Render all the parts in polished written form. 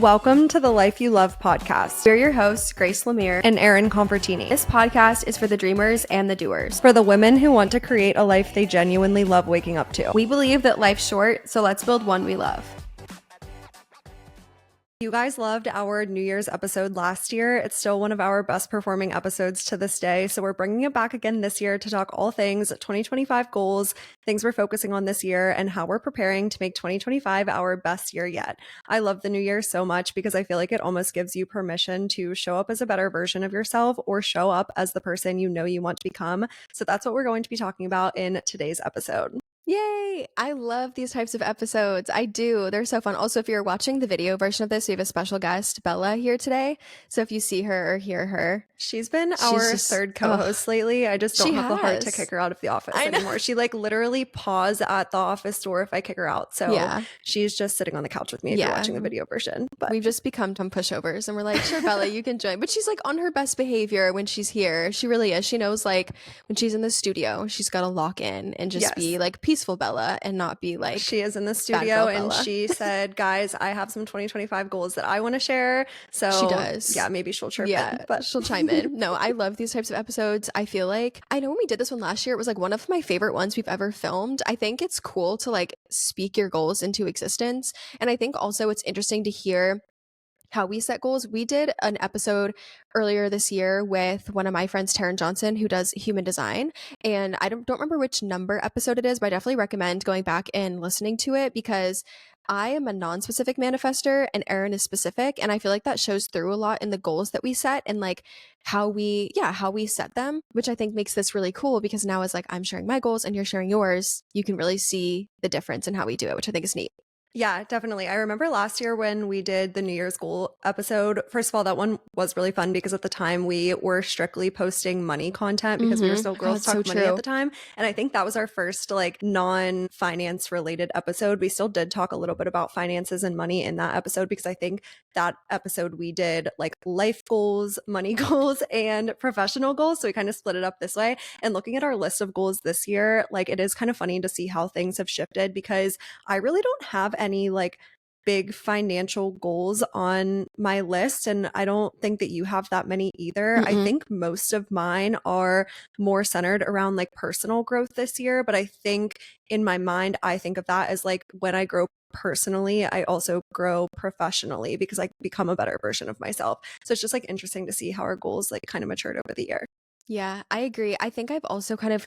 Welcome to the Life You Love podcast. We're your hosts, Grace Lemire and Erin Convertini. This podcast is for the dreamers and the doers. For the women who want to create a life they genuinely love waking up to. We believe that life's short, so let's build one we love. You guys loved our New Year's episode last year. It's still one of our best performing episodes to this day. So we're bringing it back again this year to talk all things 2025 goals, things we're focusing on this year, and how we're preparing to make 2025 our best year yet. I love the new year so much because I feel like it almost gives you permission to show up as a better version of yourself or show up as the person you know you want to become. So that's what we're going to be talking about in today's episode. Yay! I love these types of episodes. I do. They're so fun. Also, if you're watching the video version of this, we have a special guest, Bella, here today. So if you see her or hear her, she's been our third co-host lately. I just don't have the heart to kick her out of the office anymore. She literally paws at the office door if I kick her out. So she's just sitting on the couch with me if you're watching the video version. But we've just become dumb pushovers and we're like, sure, Bella, you can join. But she's like on her best behavior when she's here. She really is. She knows like when she's in the studio, she's got to lock in and just be like peaceful Bella and not be like she is in the studio and she said, guys, I have some 2025 goals that I want to share. So she does. Yeah, maybe she'll chirp in, but she'll chime in. No, I love these types of episodes. I feel like I know when we did this one last year, it was like one of my favorite ones we've ever filmed. I think it's cool to like speak your goals into existence. And I think also it's interesting to hear how we set goals. We did an episode earlier this year with one of my friends, Taryn Johnson, who does human design. And I don't remember which number episode it is, but I definitely recommend going back and listening to it because I am a non-specific manifester and Erin is specific. And I feel like that shows through a lot in the goals that we set and like how we set them, which I think makes this really cool because now as like I'm sharing my goals and you're sharing yours, you can really see the difference in how we do it, which I think is neat. Yeah, definitely. I remember last year when we did the New Year's goal episode. First of all, that one was really fun because at the time we were strictly posting money content because we were still Girls Talk Money at the time. And I think that was our first like non-finance related episode. We still did talk a little bit about finances and money in that episode because I think that episode we did like life goals, money goals, and professional goals. So we kind of split it up this way. And looking at our list of goals this year, like it is kind of funny to see how things have shifted because I really don't have any like big financial goals on my list, and I don't think that you have that many either. I think most of mine are more centered around like personal growth this year, but I think in my mind I think of that as like when I grow personally, I also grow professionally because I become a better version of myself. So it's just like interesting to see how our goals like kind of matured over the year. Yeah, I agree. I think I've also kind of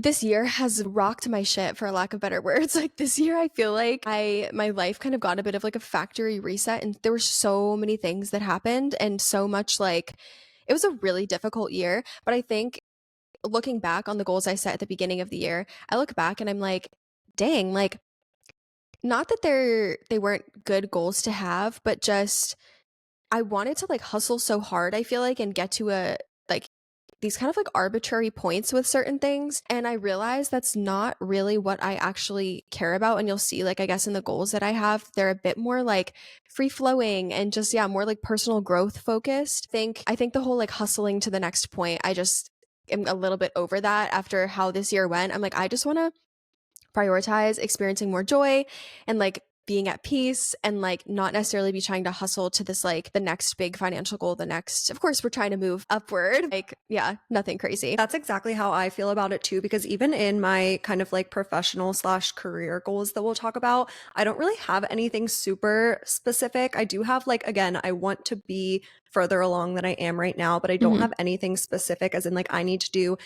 this year has rocked my shit, for lack of better words. Like this year, I feel like my life kind of got a bit of like a factory reset, and there were so many things that happened, and so much like it was a really difficult year. But I think looking back on the goals I set at the beginning of the year, I look back and I'm like, dang, like not that they weren't good goals to have, but just I wanted to like hustle so hard, I feel like, and get to a like these kind of like arbitrary points with certain things. And I realized that's not really what I actually care about. And you'll see, like, I guess in the goals that I have, they're a bit more like free flowing and just, more like personal growth focused. I think the whole like hustling to the next point, I just am a little bit over that after how this year went. I'm like, I just want to prioritize experiencing more joy and like being at peace and like not necessarily be trying to hustle to this like the next big financial goal, of course we're trying to move upward, like nothing crazy. That's exactly how I feel about it too, because even in my kind of like professional / career goals that we'll talk about, I don't really have anything super specific. I do have like, again, I want to be further along than I am right now, but I don't have anything specific as in like I need to do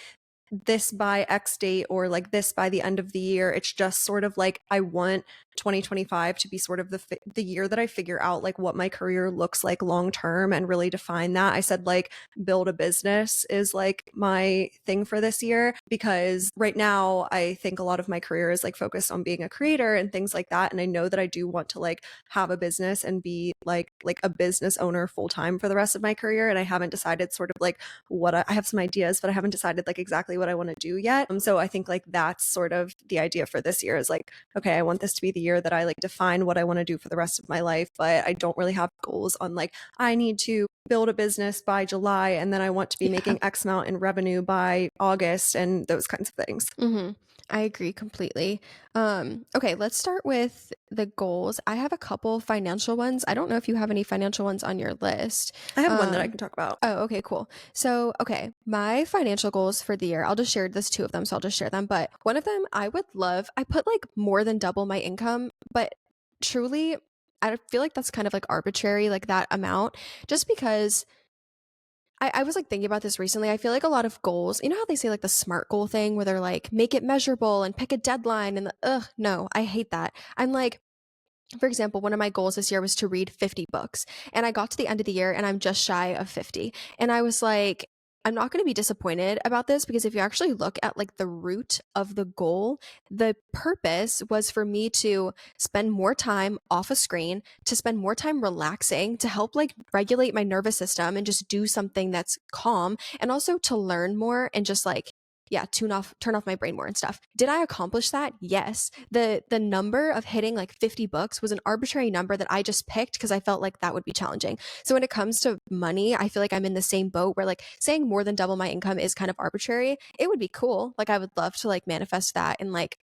this by X date or like this by the end of the year. It's just sort of like I want 2025 to be sort of the year that I figure out like what my career looks like long term and really define that. I said like build a business is like my thing for this year because right now I think a lot of my career is like focused on being a creator and things like that, and I know that I do want to like have a business and be like a business owner full time for the rest of my career, and I haven't decided sort of like what I have some ideas, but I haven't decided like exactly what I want to do yet. So I think like that's sort of the idea for this year is like, okay, I want this to be the year that I like define what I want to do for the rest of my life, but I don't really have goals on like I need to build a business by July, and then I want to be Yeah. making X amount in revenue by August, and those kinds of things. I agree completely. Okay, let's start with the goals. I have a couple financial ones. I don't know if you have any financial ones on your list. I have one that I Um, can talk about. oh, okay, cool. So, okay, my financial goals for the year, I'll just share this two of them, so I'll just share them. But one of them, I put like more than double my income, but truly, I feel like that's kind of like arbitrary, like that amount, just because I was like thinking about this recently. I feel like a lot of goals, you know how they say like the SMART goal thing where they're like, make it measurable and pick a deadline and no, I hate that. I'm like, for example, one of my goals this year was to read 50 books. And I got to the end of the year and I'm just shy of 50. And I was like, I'm not going to be disappointed about this because if you actually look at like the root of the goal, the purpose was for me to spend more time off a screen, to spend more time relaxing, to help like regulate my nervous system and just do something that's calm, and also to learn more and just like yeah, turn off my brain more and stuff. Did I accomplish that? Yes. The number of hitting like 50 books was an arbitrary number that I just picked because I felt like that would be challenging. So when it comes to money, I feel like I'm in the same boat where like saying more than double my income is kind of arbitrary. It would be cool. Like I would love to like manifest that and like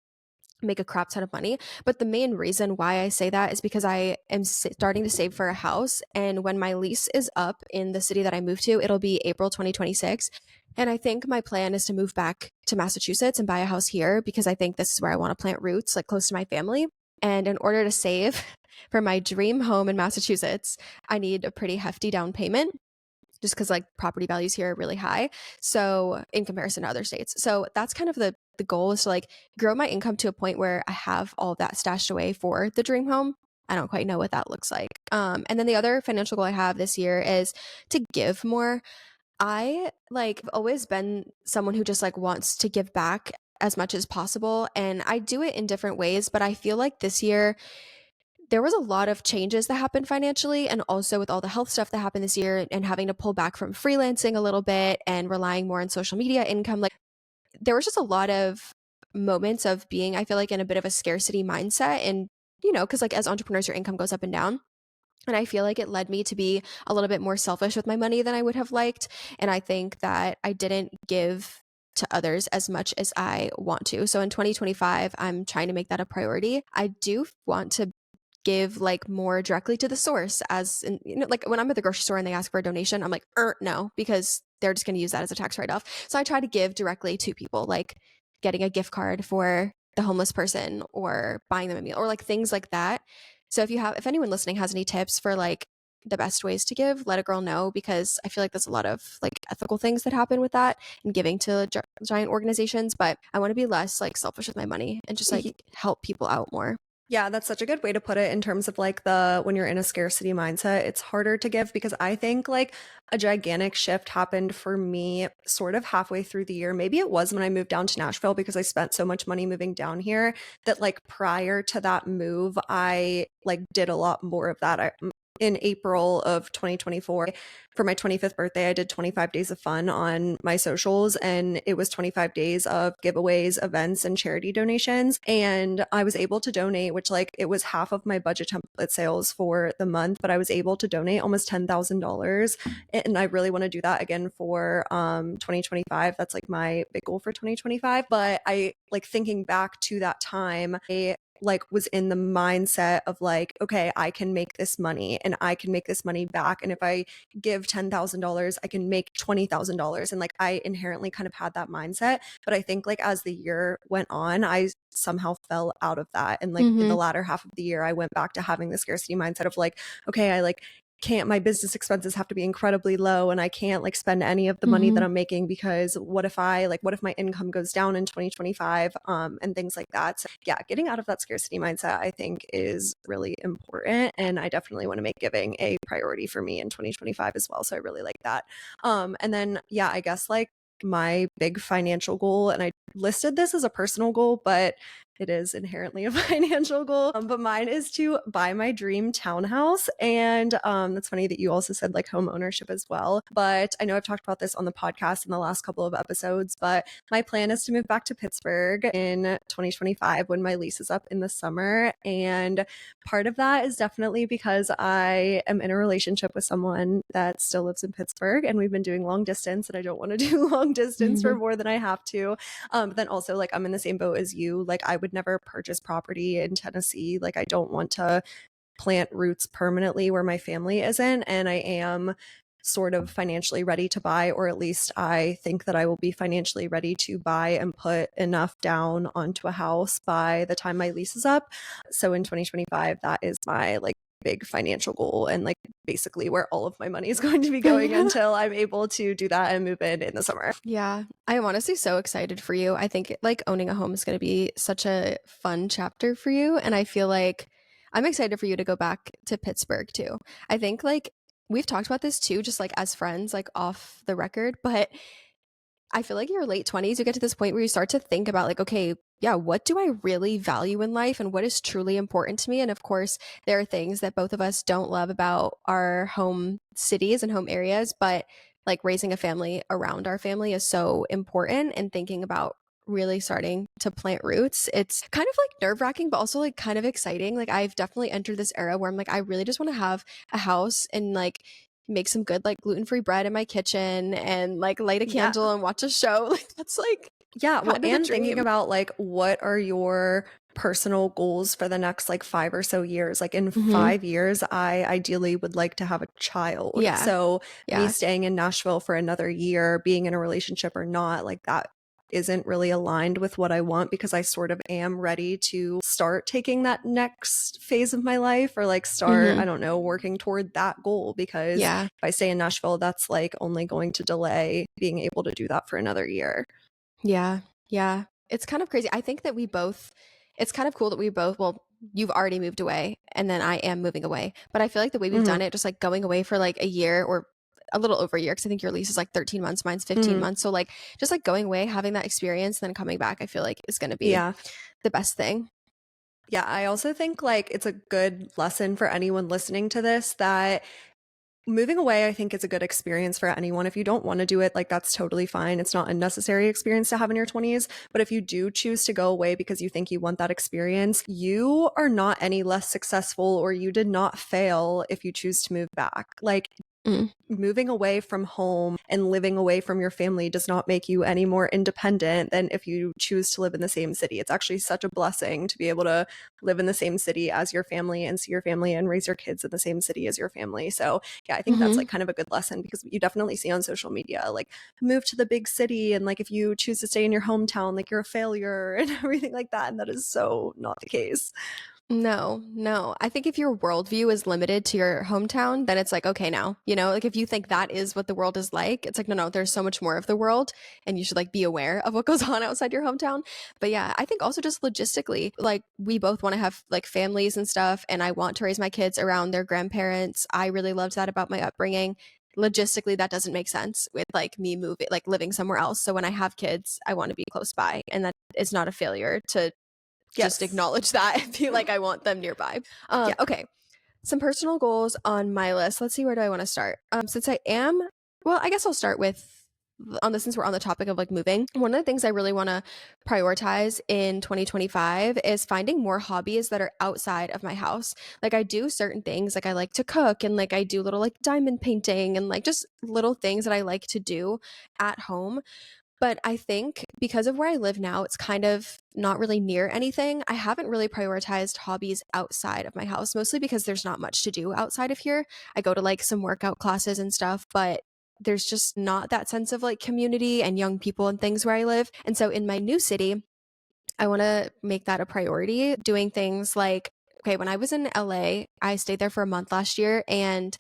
make a crap ton of money. But the main reason why I say that is because I am starting to save for a house. And when my lease is up in the city that I moved to, it'll be April 2026. And I think my plan is to move back to Massachusetts and buy a house here because I think this is where I want to plant roots, like close to my family. And in order to save for my dream home in Massachusetts, I need a pretty hefty down payment just because like property values here are really high. So in comparison to other states. So that's kind of the goal is to like grow my income to a point where I have all of that stashed away for the dream home. I don't quite know what that looks like. And then the other financial goal I have this year is to give more. I like have always been someone who just like wants to give back as much as possible. And I do it in different ways, but I feel like this year there was a lot of changes that happened financially and also with all the health stuff that happened this year and having to pull back from freelancing a little bit and relying more on social media income. Like there was just a lot of moments of being, I feel like, in a bit of a scarcity mindset. And, you know, because like as entrepreneurs, your income goes up and down. And I feel like it led me to be a little bit more selfish with my money than I would have liked. And I think that I didn't give to others as much as I want to. So in 2025, I'm trying to make that a priority. I do want to give like more directly to the source as in, you know, like when I'm at the grocery store and they ask for a donation, I'm like, no, because they're just going to use that as a tax write-off. So I try to give directly to people, like getting a gift card for the homeless person or buying them a meal or like things like that. So if anyone listening has any tips for like the best ways to give, let a girl know because I feel like there's a lot of like ethical things that happen with that and giving to giant organizations. But I want to be less like selfish with my money and just like help people out more. Yeah, that's such a good way to put it in terms of like the when you're in a scarcity mindset, it's harder to give because I think like a gigantic shift happened for me sort of halfway through the year. Maybe it was when I moved down to Nashville because I spent so much money moving down here that like prior to that move, I like did a lot more of that. In April of 2024 for my 25th birthday, I did 25 days of fun on my socials, and it was 25 days of giveaways, events, and charity donations. And I was able to donate, which like it was half of my budget template sales for the month, but I was able to donate almost $10,000. And I really want to do that again for 2025. That's like my big goal for 2025. But I like thinking back to that time, I like was in the mindset of like, okay, I can make this money and I can make this money back. And if I give $10,000, I can make $20,000. And like I inherently kind of had that mindset. But I think like as the year went on, I somehow fell out of that. And like in the latter half of the year, I went back to having the scarcity mindset of like, okay, I like can't, my business expenses have to be incredibly low and I can't like spend any of the money that I'm making because what if my income goes down in 2025 and things like that. So yeah, getting out of that scarcity mindset I think is really important, and I definitely want to make giving a priority for me in 2025 as well. So I really like that. And then yeah, I guess like my big financial goal, and I listed this as a personal goal, but it is inherently a financial goal. But mine is to buy my dream townhouse. And that's funny that you also said like home ownership as well. But I know I've talked about this on the podcast in the last couple of episodes, but my plan is to move back to Pittsburgh in 2025 when my lease is up in the summer. And part of that is definitely because I am in a relationship with someone that still lives in Pittsburgh, and we've been doing long distance, and I don't want to do long distance for more than I have to. But then also, like, I'm in the same boat as you. Like, I would never purchase property in Tennessee. Like, I don't want to plant roots permanently where my family isn't. And I am sort of financially ready to buy, or at least I think that I will be financially ready to buy and put enough down onto a house by the time my lease is up. So in 2025, that is my like big financial goal, and like basically where all of my money is going to be going until I'm able to do that and move in the summer. Yeah, I am honestly so excited for you. I think like owning a home is going to be such a fun chapter for you. And I feel like I'm excited for you to go back to Pittsburgh too. I think like we've talked about this too, just like as friends, like off the record, but I feel like your late 20s, you get to this point where you start to think about like, okay, yeah, what do I really value in life and what is truly important to me? And of course, there are things that both of us don't love about our home cities and home areas, but like raising a family around our family is so important, and thinking about really starting to plant roots. It's kind of like nerve wracking, but also like kind of exciting. Like I've definitely entered this era where I'm like, I really just want to have a house and like make some good like gluten-free bread in my kitchen and like light a candle and watch a show. Like that's like well, kind of and the dream. thinking about like what are your personal goals for the next like 5 or so years. Like in 5 years, I ideally would like to have a child. Yeah. So me staying in Nashville for another year, being in a relationship or not, like that isn't really aligned with what I want, because I sort of am ready to start taking that next phase of my life, or like start, I don't know, working toward that goal, because if I stay in Nashville, that's like only going to delay being able to do that for another year. Yeah. Yeah. It's kind of crazy. I think that it's kind of cool that we both, well, you've already moved away and then I am moving away. But I feel like the way we've done it, just like going away for like a year or a little over a year, because I think your lease is like 13 months, mine's 15 months. So like just like going away, having that experience, then coming back, I feel like is going to be the best thing. Yeah, I also think like it's a good lesson for anyone listening to this that moving away, I think, is a good experience for anyone. If you don't want to do it, like that's totally fine. It's not a necessary experience to have in your 20s. But if you do choose to go away because you think you want that experience, you are not any less successful, or you did not fail if you choose to move back. Like moving away from home and living away from your family does not make you any more independent than if you choose to live in the same city. It's actually such a blessing to be able to live in the same city as your family and see your family and raise your kids in the same city as your family. So yeah, I think that's like kind of a good lesson, because you definitely see on social media, like move to the big city, and like if you choose to stay in your hometown, like you're a failure and everything like that. And that is so not the case. No. I think if your worldview is limited to your hometown, then it's like, okay, now, you know, like if you think that is what the world is like, it's like, no, there's so much more of the world, and you should like be aware of what goes on outside your hometown. But yeah, I think also just logistically, like we both want to have like families and stuff, and I want to raise my kids around their grandparents. I really loved that about my upbringing. Logistically, that doesn't make sense with like me moving, like living somewhere else. So when I have kids, I want to be close by, and that is not a failure to just acknowledge that and be like, I want them nearby. Okay. Some personal goals on my list. Let's see, where do I want to start? Since I guess I'll start with since we're on the topic of like moving. One of the things I really want to prioritize in 2025 is finding more hobbies that are outside of my house. Like I do certain things, like I like to cook, and like I do little like diamond painting, and like just little things that I like to do at home. But I think because of where I live now, it's kind of not really near anything. I haven't really prioritized hobbies outside of my house, mostly because there's not much to do outside of here. I go to like some workout classes and stuff, but there's just not that sense of like community and young people and things where I live. And so in my new city, I want to make that a priority, doing things like, okay, when I was in LA, I stayed there for a month last year, and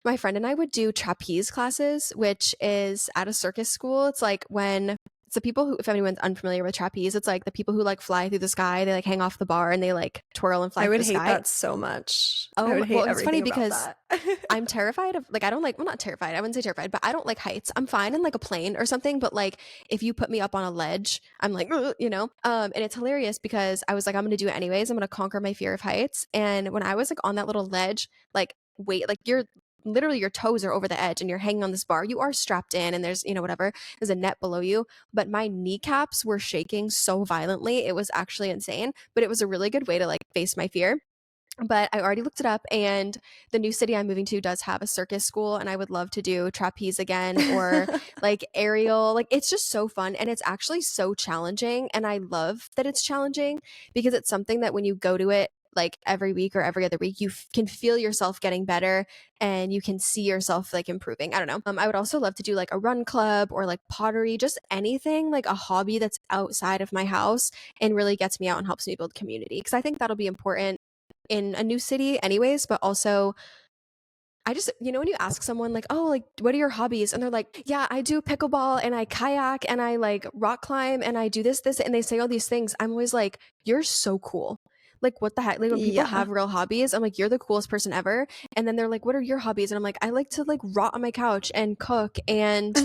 my friend and I would do trapeze classes, which is at a circus school. It's like when It's the people who, if anyone's unfamiliar with trapeze, it's like the people who like fly through the sky. They like hang off the bar and they like twirl and fly I through would the hate sky. that so much. I Oh, would hate well, it's funny everything about because that. I'm terrified of like I don't like well not terrified. I wouldn't say terrified, but I don't like heights. I'm fine in like a plane or something, but like if you put me up on a ledge, I'm like, "Ugh," you know. And it's hilarious because I was like I'm going to do it anyways. I'm going to conquer my fear of heights. And when I was like on that little ledge, like wait, like you're literally your toes are over the edge and you're hanging on this bar. You are strapped in and there's, you know, whatever. There's a net below you, but my kneecaps were shaking so violently. It was actually insane, but it was a really good way to like face my fear. But I already looked it up, and the new city I'm moving to does have a circus school, and I would love to do trapeze again or like aerial. Like it's just so fun, and it's actually so challenging. And I love that it's challenging because it's something that when you go to it like every week or every other week, you can feel yourself getting better and you can see yourself like improving. I don't know. I would also love to do like a run club or like pottery, just anything like a hobby that's outside of my house and really gets me out and helps me build community because I think that'll be important in a new city anyways, but also I just, you know, when you ask someone like, oh, like, what are your hobbies? And they're like, yeah, I do pickleball and I kayak and I like rock climb and I do this, and they say all these things. I'm always like, you're so cool. Like, what the heck? Like, when people Yeah. have real hobbies, I'm like, you're the coolest person ever. And then they're like, what are your hobbies? And I'm like, I like to like rot on my couch and cook and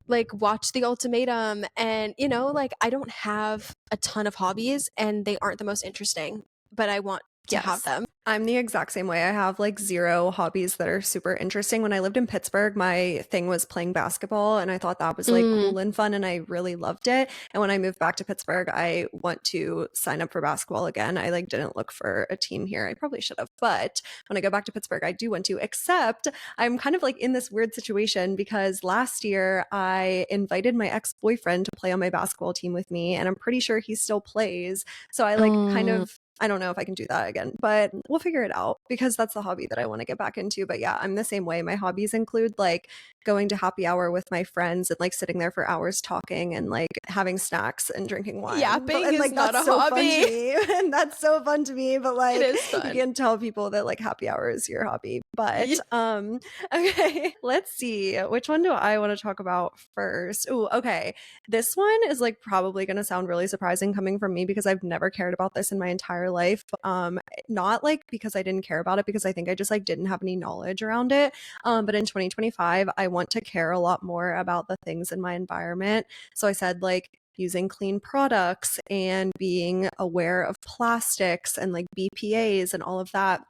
like watch The Ultimatum. And, you know, like, I don't have a ton of hobbies and they aren't the most interesting, but I want to have Yes. them. I'm the exact same way. I have like zero hobbies that are super interesting. When I lived in Pittsburgh, my thing was playing basketball, and I thought that was like Mm, cool and fun, and I really loved it. And when I moved back to Pittsburgh, I want to sign up for basketball again. I like didn't look for a team here. I probably should have, but when I go back to Pittsburgh, I do want to, except I'm kind of like in this weird situation because last year I invited my ex-boyfriend to play on my basketball team with me, and I'm pretty sure he still plays. So I like kind mm. of I don't know if I can do that again, but we'll figure it out because that's the hobby that I want to get back into. But yeah, I'm the same way. My hobbies include like going to happy hour with my friends and like sitting there for hours talking and like having snacks and drinking wine. But Yapping and is like not that's a so fun to hobby. me. And that's so fun to me. But It like is you fun. can tell people that like happy hour is your hobby. But Ye- okay, let's see. Which one do I want to talk about first? Oh, okay. This one is like probably going to sound really surprising coming from me because I've never cared about this in my entire life. Not like because I didn't care about it, because I think I just like didn't have any knowledge around it. But in 2025, I want to care a lot more about the things in my environment. So I said like using clean products and being aware of plastics and like BPAs and all of that.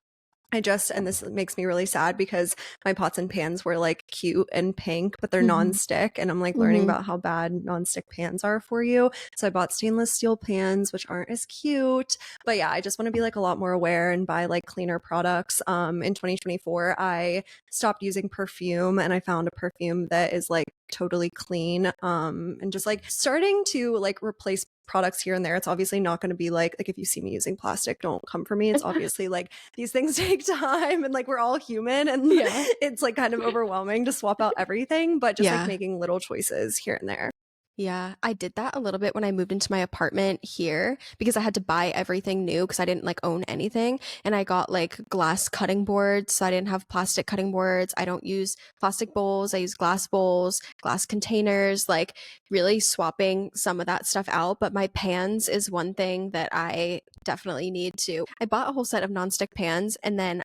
And this makes me really sad because my pots and pans were like cute and pink, but they're Mhm, non-stick. And I'm like learning mhm. about how bad non-stick pans are for you. So I bought stainless steel pans, which aren't as cute. But yeah, I just want to be like a lot more aware and buy like cleaner products. In 2024, I stopped using perfume and I found a perfume that is like totally clean. And just like starting to like replace products here and there. It's obviously not going to be like if you see me using plastic, don't come for me. It's obviously like these things take time and like we're all human and Yeah. it's like kind of overwhelming to swap out everything, but just like Yeah. making little choices here and there. Yeah, I did that a little bit when I moved into my apartment here because I had to buy everything new because I didn't like own anything. And I got like glass cutting boards. So I didn't have plastic cutting boards. I don't use plastic bowls. I use glass bowls, glass containers, like really swapping some of that stuff out. But my pans is one thing that I definitely need to. I bought a whole set of nonstick pans and then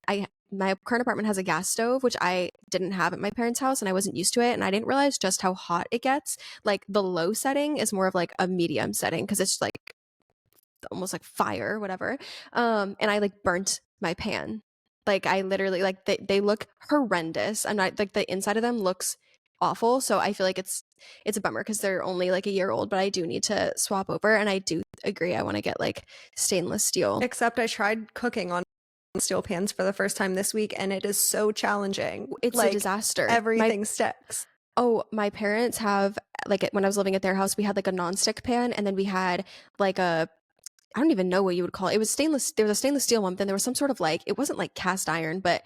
my current apartment has a gas stove, which I didn't have at my parents' house and I wasn't used to it. And I didn't realize just how hot it gets. Like the low setting is more of like a medium setting because it's like almost like fire, whatever. And I like burnt my pan. Like I literally like they look horrendous. I'm not like the inside of them looks awful. So I feel like it's a bummer because they're only like a year old, but I do need to swap over. And I do agree. I want to get like stainless steel. Except I tried cooking on steel pans for the first time this week and it is so challenging. It's a Like disaster. everything sticks. Oh, my parents have like when I was living at their house, we had like a nonstick pan and then we had like a I don't even know what you would call it. It was stainless. There was a stainless steel one, but then there was some sort of like it wasn't like cast iron, but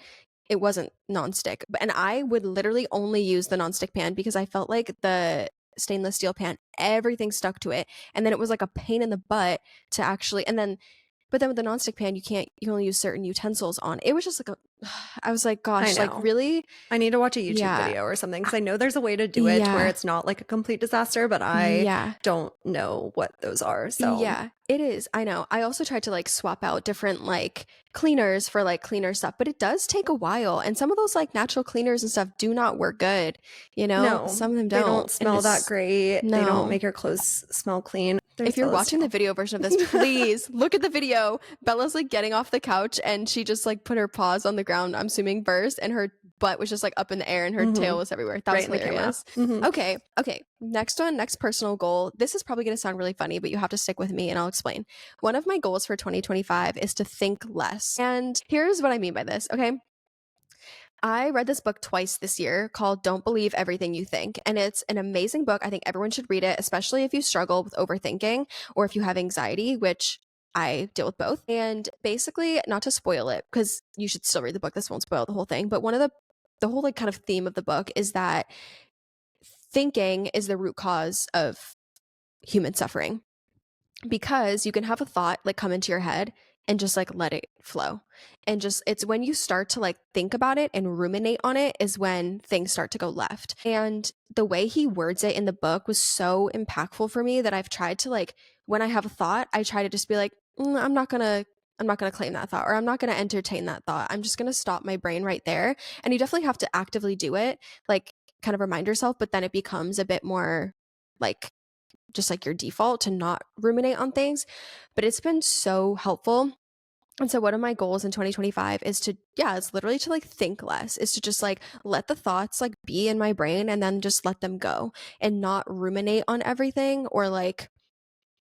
it wasn't nonstick. But and I would literally only use the nonstick pan because I felt like the stainless steel pan, everything stuck to it. And then it was like a pain in the butt to actually and then but then with the nonstick pan, you can only use certain utensils on. It was just like a I was like, I gosh, like know. really? I need to watch a YouTube Yeah. video or something because I know there's a way to do it to where Yeah. it's not like a complete disaster, but I Yeah. don't know what those are. So, Yeah, it is. I know. I also tried to like swap out different like cleaners for like cleaner stuff, but it does take a while. And some of those like natural cleaners and stuff do not work good. You know, no, some of them they don't. don't And smell that it's great. They don't no. make your clothes smell clean. There's If you're those watching the too. video version of this, please look at the video. Bella's like getting off the couch and she just like put her paws on the ground, I'm assuming first, and her butt was just like up in the air and her tail was everywhere. That was Right in the camera. hilarious. Okay, okay. Next one, next personal goal. This is probably going to sound really funny, but you have to stick with me and I'll explain. One of my goals for 2025 is to think less. And here's what I mean by this, okay? I read this book twice this year called Don't Believe Everything You Think. And it's an amazing book. I think everyone should read it, especially if you struggle with overthinking or if you have anxiety, which I deal with both. And basically, not to spoil it, because you should still read the book. This won't spoil the whole thing. But one of the whole like kind of theme of the book is that thinking is the root cause of human suffering, because you can have a thought like come into your head and just like let it flow, and just it's when you start to like think about it and ruminate on it is when things start to go left. And the way he words it in the book was so impactful for me that I've tried to like, when I have a thought, I try to just be like, I'm not gonna claim that thought, or I'm not gonna entertain that thought. I'm just gonna stop my brain right there. And you definitely have to actively do it, like kind of remind yourself, but then it becomes a bit more like just like your default to not ruminate on things. But it's been so helpful. And so one of my goals in 2025 is to, yeah, it's literally to like think less, is to just like let the thoughts like be in my brain and then just let them go and not ruminate on everything, or like,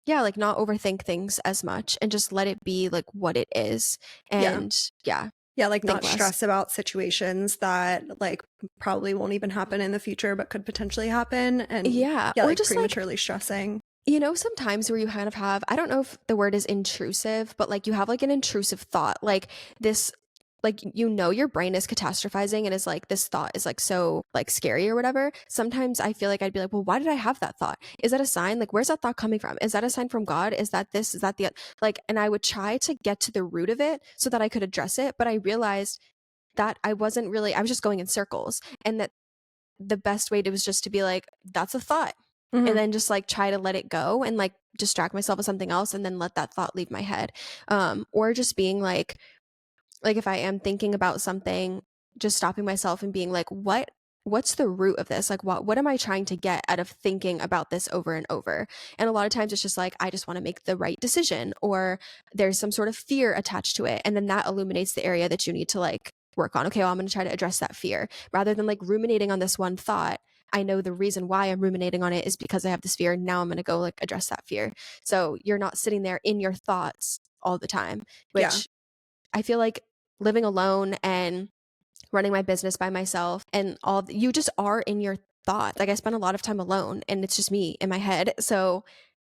yeah, like not overthink things as much and just let it be like what it is. Yeah. And yeah, Yeah, like think not less. stress about situations that like probably won't even happen in the future, but could potentially happen. And Yeah. yeah, Or like just like, prematurely stressing. you know, sometimes where you kind of have, I don't know if the word is intrusive, but like you have like an intrusive thought, like this, like, you know, your brain is catastrophizing and is like, this thought is like so like scary or whatever. Sometimes I feel like I'd be like, well, why did I have that thought? Is that a sign? Like, where's that thought coming from? Is that a sign from God? Is that this? Is that the, like, and I would try to get to the root of it so that I could address it. But I realized that I wasn't really, I was just going in circles, and that the best way to was just to be like, that's a thought, and then just like try to let it go and like distract myself with something else and then let that thought leave my head. Or just being like if I am thinking about something, just stopping myself and being like, what's the root of this? Like what am I trying to get out of thinking about this over and over? And a lot of times it's just like, I just want to make the right decision, or there's some sort of fear attached to it, and then that illuminates the area that you need to like work on. Okay, well, I'm going to try to address that fear rather than like ruminating on this one thought. I know the reason why I'm ruminating on it is because I have this fear. Now I'm going to go like address that fear. So you're not sitting there in your thoughts all the time, Yeah. which I feel like living alone and running my business by myself and all, you just are in your thoughts. Like I spend a lot of time alone and it's just me in my head. So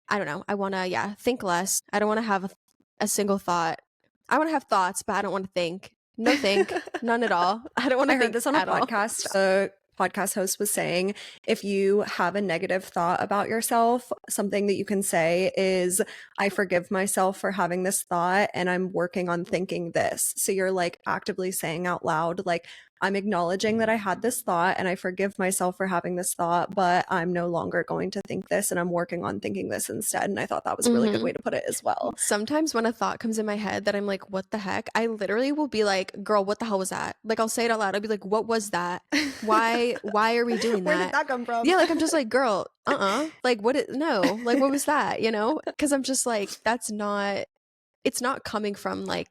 I don't know. I want to, yeah, think less. I don't want to have a single thought. I want to have thoughts, but I don't want to think. No think, none at all. I don't want I to heard think this on a at all. podcast. A podcast host was saying if you have a negative thought about yourself, something that you can say is, I forgive myself for having this thought and I'm working on thinking this. So you're like actively saying out loud, like, I'm acknowledging that I had this thought and I forgive myself for having this thought, but I'm no longer going to think this and I'm working on thinking this instead. And I thought that was a really good way to put it as well. Sometimes when a thought comes in my head that I'm like, what the heck? I literally will be like, girl, what the hell was that? Like I'll say it out loud. I'll be like, what was that? Why are we doing Where that? did that come from? Yeah, like I'm just like, girl, like no, like what was that? You know? Because I'm just like, it's not coming from like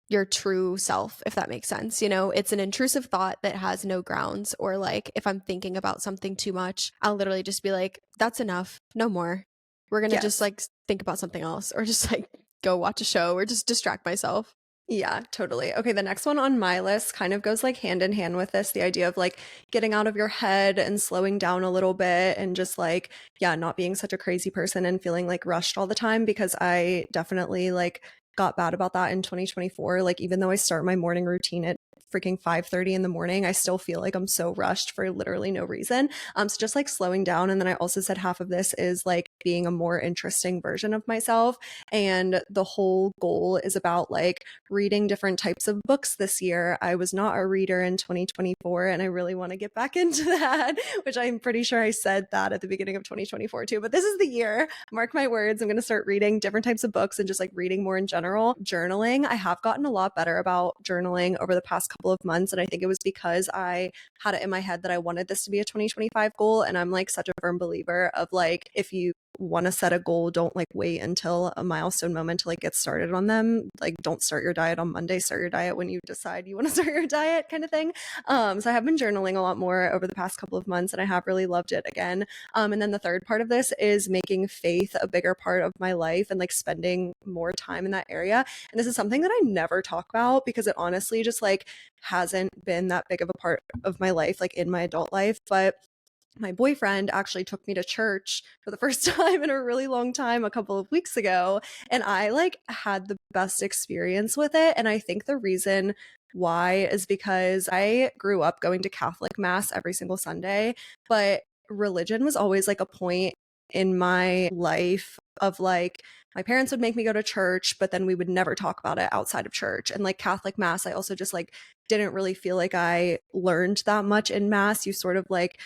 your true self, if that makes sense. You know, it's an intrusive thought that has no grounds. Or like if I'm thinking about something too much, I'll literally just be like, that's enough, no more. We're gonna just Yes. like think about something else, or just like go watch a show, or just distract myself. Yeah, totally. Okay, the next one on my list kind of goes like hand in hand with this, the idea of like getting out of your head and slowing down a little bit and just like, yeah, not being such a crazy person and feeling like rushed all the time, because I definitely like got bad about that in 2024. Like even though I start my morning routine at freaking 5:30 in the morning, I still feel like I'm so rushed for literally no reason. So just like slowing down. And then I also said half of this is like being a more interesting version of myself. And the whole goal is about like reading different types of books this year. I was not a reader in 2024, and I really want to get back into that, which I'm pretty sure I said that at the beginning of 2024 too. But this is the year, mark my words, I'm going to start reading different types of books and just like reading more in general. Journaling, I have gotten a lot better about journaling over the past couple of months. And I think it was because I had it in my head that I wanted this to be a 2025 goal. And I'm like such a firm believer of like, if you want to set a goal, don't like wait until a milestone moment to like get started on them. Like, don't start your diet on Monday, start your diet when you decide you want to start your diet, kind of thing. So I have been journaling a lot more over the past couple of months, and I have really loved it again. And then the third part of this is making faith a bigger part of my life and like spending more time in that area. And this is something that I never talk about because it honestly just like hasn't been that big of a part of my life, like in my adult life. But my boyfriend actually took me to church for the first time in a really long time a couple of weeks ago, and I like had the best experience with it. And I think the reason why is because I grew up going to Catholic mass every single Sunday, but religion was always like a point in my life of like my parents would make me go to church, but then we would never talk about it outside of church. And like Catholic mass, I also just like didn't really feel like I learned that much in mass. You sort of like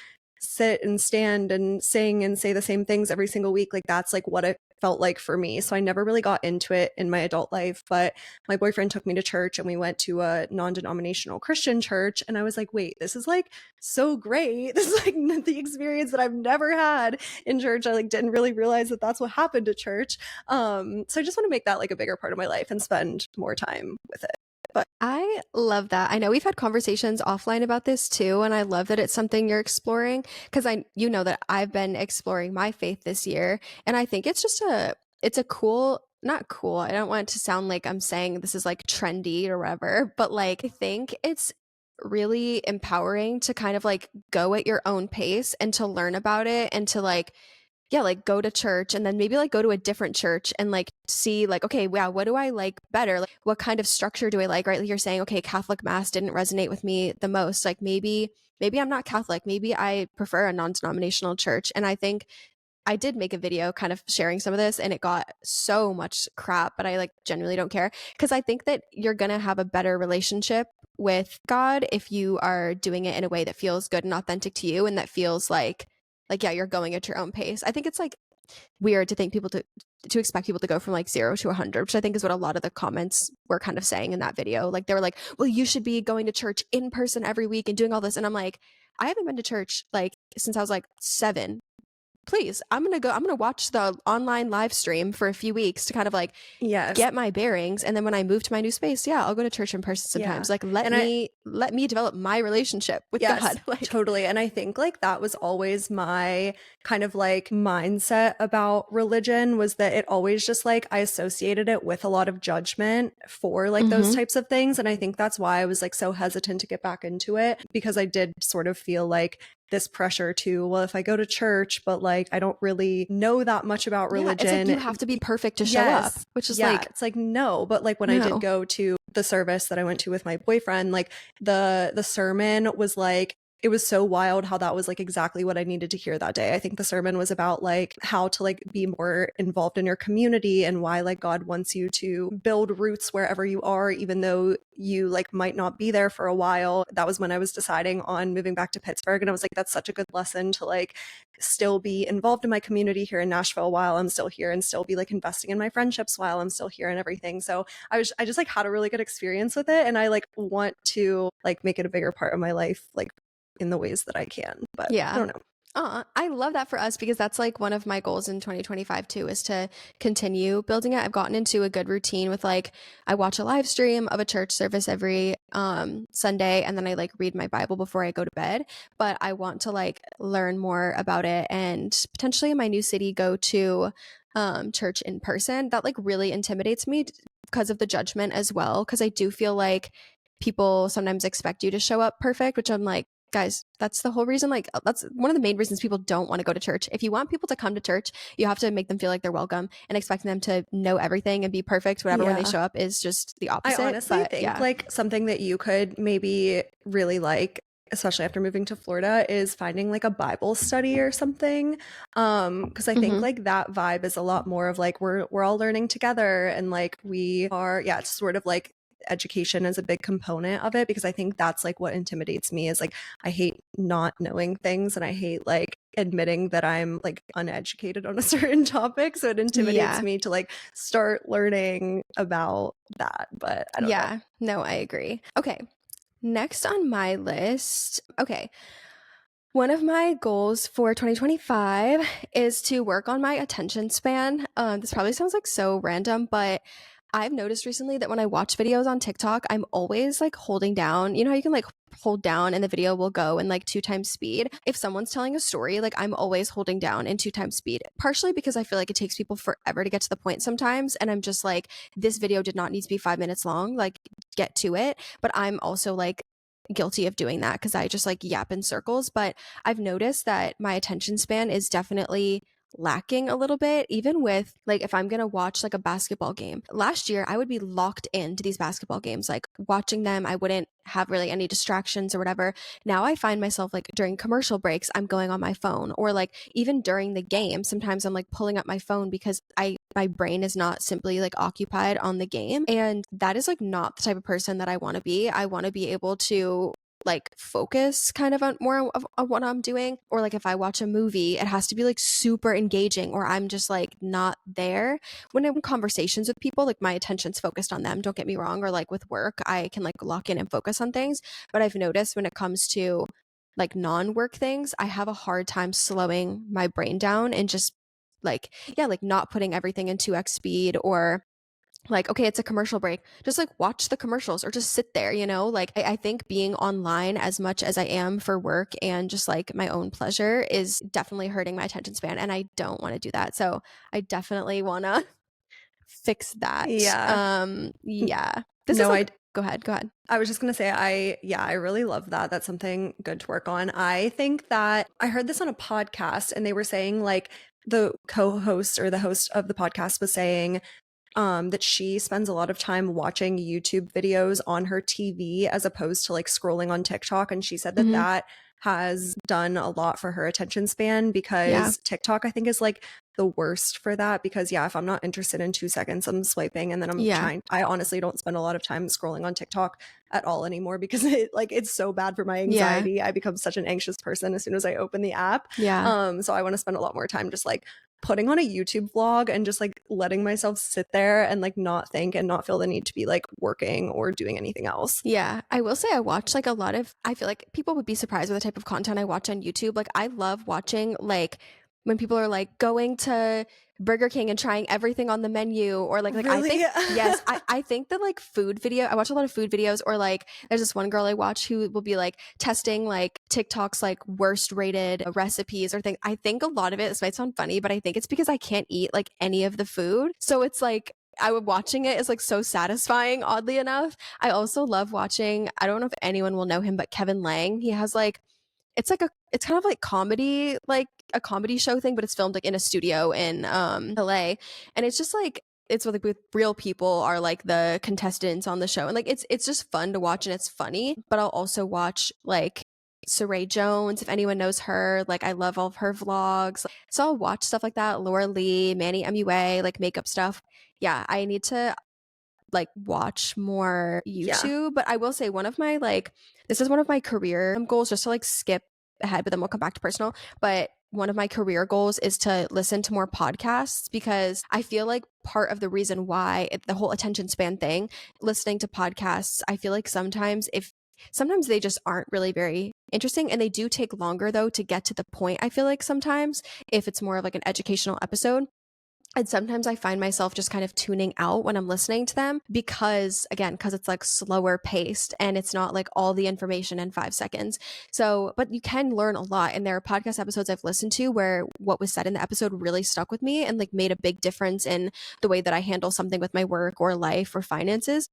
sit and stand and sing and say the same things every single week. Like that's like what it felt like for me. So I never really got into it in my adult life, but my boyfriend took me to church and we went to a non-denominational Christian church. And I was like, wait, this is like so great. This is like the experience that I've never had in church. I like didn't really realize that that's what happened at church. So I just want to make that like a bigger part of my life and spend more time with it. But I love that. I know we've had conversations offline about this too, and I love that it's something you're exploring because you know that I've been exploring my faith this year, and I think it's just it's a cool, not cool. I don't want it to sound like I'm saying this is like trendy or whatever, but like I think it's really empowering to kind of like go at your own pace and to learn about it and to like yeah, like go to church and then maybe like go to a different church and like see like, okay, wow, what do I like better? Like what kind of structure do I like? Right. Like you're saying, okay, Catholic mass didn't resonate with me the most. Like maybe I'm not Catholic. Maybe I prefer a non-denominational church. And I think I did make a video kind of sharing some of this and it got so much crap, but I like genuinely don't care because I think that you're going to have a better relationship with God if you are doing it in a way that feels good and authentic to you and that feels like yeah, you're going at your own pace. I think it's like weird to think people to expect people to go from like 0 to 100, which I think is what a lot of the comments were kind of saying in that video. Like they were like, well, you should be going to church in person every week and doing all this. And I'm like, I haven't been to church like since I was like 7. Please, I'm gonna watch the online live stream for a few weeks to kind of like yes, get my bearings, and then when I move to my new space, yeah, I'll go to church in person sometimes. Like let me develop my relationship with God. Like totally. And I think like that was always my kind of like mindset about religion, was that it always just like I associated it with a lot of judgment for like those types of things. And I think that's why I was like so hesitant to get back into it, because I did sort of feel like this pressure to, well, if I go to church, but like I don't really know that much about religion. It's like you have to be perfect to show up, which is like, it's like, no. But like when I did go to the service that I went to with my boyfriend, like the sermon was like, it was so wild how that was like exactly what I needed to hear that day. I think the sermon was about like how to like be more involved in your community and why like God wants you to build roots wherever you are, even though you like might not be there for a while. That was when I was deciding on moving back to Pittsburgh. And I was like, that's such a good lesson to like still be involved in my community here in Nashville while I'm still here, and still be like investing in my friendships while I'm still here and everything. So I just like had a really good experience with it. And I like want to like make it a bigger part of my life, like in the ways that I can, but I don't know. I love that for us, because that's like one of my goals in 2025 too, is to continue building it. I've gotten into a good routine with like, I watch a live stream of a church service every Sunday, and then I like read my Bible before I go to bed. But I want to like learn more about it and potentially in my new city go to church in person. That like really intimidates me because of the judgment as well, because I do feel like people sometimes expect you to show up perfect, which I'm like, Guys, that's the whole reason, like, that's one of the main reasons people don't want to go to church. If you want people to come to church, you have to make them feel like they're welcome, and expecting them to know everything and be perfect, whatever, when they Yeah. show up is just the I opposite. honestly But think yeah. like something that you could maybe really like, especially after moving to Florida, is finding like a Bible study or something. Because I think Hmm. like that vibe is a lot more of like we're all learning together and like we are, yeah, it's sort of like education is a big component of it, because I think that's like what intimidates me is like I hate not knowing things and I hate like admitting that I'm like uneducated on a certain topic. So it intimidates Yeah. me to like start learning about that. But I don't know. Yeah. No, I agree. Okay. Next on my list. Okay. One of my goals for 2025 is to work on my attention span. This probably sounds like so random, but I've noticed recently that when I watch videos on TikTok, I'm always like holding down. You know how you can like hold down and the video will go in like 2 times speed? If someone's telling a story, like I'm always holding down in 2 times speed, partially because I feel like it takes people forever to get to the point sometimes. And I'm just like, this video did not need to be 5 minutes long, like get to it. But I'm also like, guilty of doing that because I just like yap in circles. But I've noticed that my attention span is definitely lacking a little bit, even with like if I'm gonna watch like a basketball game. Last year I would be locked into these basketball games, like watching them. I wouldn't have really any distractions or whatever. Now I find myself like during commercial breaks I'm going on my phone, or like even during the game sometimes I'm like pulling up my phone because I my brain is not simply like occupied on the game. And that is like not the type of person that I want to be. I want to be able to like focus kind of on more of what I'm doing. Or like if I watch a movie, it has to be like super engaging, or I'm just like not there. When I'm in conversations with people, like my attention's focused on them, don't get me wrong, or like with work, I can like lock in and focus on things. But I've noticed when it comes to like non-work things, I have a hard time slowing my brain down and just like, yeah, like not putting everything in 2x speed, or like, okay, it's a commercial break, just like watch the commercials or just sit there, you know? Like I think being online as much as I am for work and just like my own pleasure is definitely hurting my attention span, and I don't want to do that. So I definitely want to fix that. Yeah. Yeah, this is No, like, go ahead. I was just gonna say, I really love that. That's something good to work on. I think that I heard this on a podcast and they were saying like the co-host or the host of the podcast was saying that she spends a lot of time watching YouTube videos on her TV as opposed to like scrolling on TikTok. And she said that Hmm. that has done a lot for her attention span, Yeah. because TikTok, I think, is like the worst for that. Because, yeah, if I'm not interested in 2 seconds, I'm swiping and then I'm Yeah. trying. I honestly don't spend a lot of time scrolling on TikTok at all anymore because it's so bad for my Yeah. anxiety. I become such an anxious person as soon as I open the app. Yeah. So I want to spend a lot more time just like putting on a YouTube vlog and just like letting myself sit there and like not think and not feel the need to be like working or doing anything else. Yeah, I will say I watch like a lot of, I feel like people would be surprised with the type of content I watch on YouTube. Like I love watching like when people are like going to Burger King and trying everything on the menu, or like I Really? think, yes, I think that like food video, I watch a lot of food videos, or like there's this one girl I watch who will be like testing like TikTok's like worst rated recipes or things. I think a lot of it, this might sound funny, but I think it's because I can't eat like any of the food. So it's like I would watching it is like so satisfying, oddly enough. I also love watching, I don't know if anyone will know him, but Kevin Lang. He has like, it's kind of like comedy, like a comedy show thing, but it's filmed like in a studio in LA. And it's just like it's with real people are like the contestants on the show. And like it's just fun to watch and it's funny. But I'll also watch like Saray Jones, if anyone knows her. Like I love all of her vlogs. So I'll watch stuff like that. Laura Lee, Manny MUA, like makeup stuff. Yeah, I need to like watch more Yeah. YouTube. But I will say one of my like, this is one of my career goals, just to like skip ahead, but then we'll come back to personal. But one of my career goals is to listen to more podcasts, because I feel like part of the reason why the whole attention span thing, listening to podcasts, I feel like sometimes they just aren't really very interesting, and they do take longer though to get to the point. I feel like sometimes if it's more of like an educational episode, and sometimes I find myself just kind of tuning out when I'm listening to them because, again, because it's like slower paced and it's not like all the information in 5 seconds. So, but you can learn a lot. And there are podcast episodes I've listened to where what was said in the episode really stuck with me and like made a big difference in the way that I handle something with my work or life or finances.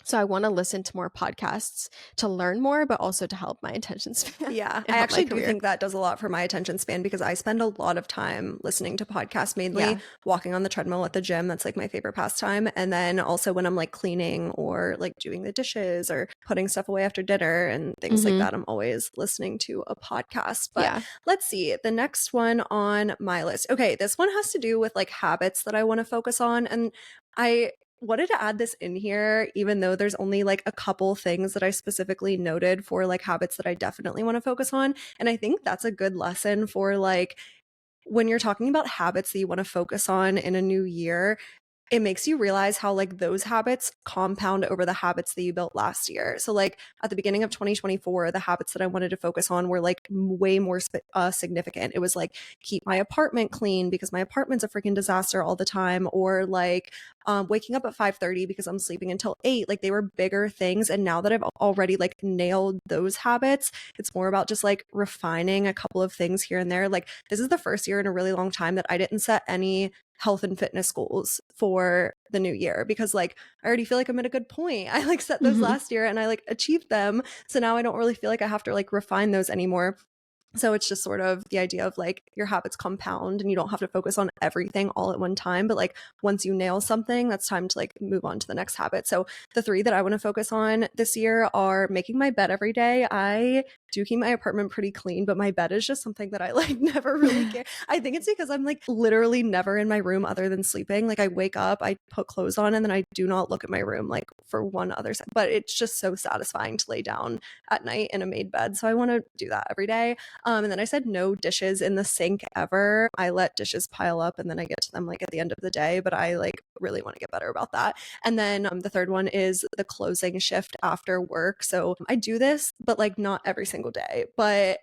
So I want to listen to more podcasts to learn more, but also to help my attention span Yeah, and I help my actually do career. think that does a lot for my attention span because I spend a lot of time listening to podcasts, mainly Yeah. walking on the treadmill at the gym. That's like my favorite pastime. And then also when I'm like cleaning or like doing the dishes or putting stuff away after dinner and things like Mm-hmm. that, I'm always listening to a podcast. But Yeah. let's see, the next one on my list. Okay, this one has to do with like habits that I want to focus on. And I wanted to add this in here, even though there's only like a couple things that I specifically noted for like habits that I definitely want to focus on. And I think that's a good lesson for like when you're talking about habits that you want to focus on in a new year, it makes you realize how like those habits compound over the habits that you built last year. So like at the beginning of 2024, the habits that I wanted to focus on were like way more significant. It was like keep my apartment clean because my apartment's a freaking disaster all the time, or like waking up at 5:30 because I'm sleeping until 8. Like they were bigger things, and now that I've already like nailed those habits, it's more about just like refining a couple of things here and there. Like this is the first year in a really long time that I didn't set any health and fitness goals for the new year because like I already feel like I'm at a good point. I like set those Mm-hmm. last year and I like achieved them. So now I don't really feel like I have to like refine those anymore. So it's just sort of the idea of like your habits compound and you don't have to focus on everything all at one time. But like once you nail something, that's time to like move on to the next habit. So the three that I want to focus on this year are making my bed every day. I do keep my apartment pretty clean, but my bed is just something that I like never really care. I think it's because I'm like literally never in my room other than sleeping. Like I wake up, I put clothes on, and then I do not look at my room like for one other second. But it's just so satisfying to lay down at night in a made bed. So I want to do that every day. And then I said no dishes in the sink ever. I let dishes pile up and then I get to them like at the end of the day, but I like really want to get better about that. And then the third one is the closing shift after work. So I do this, but like not every single day. But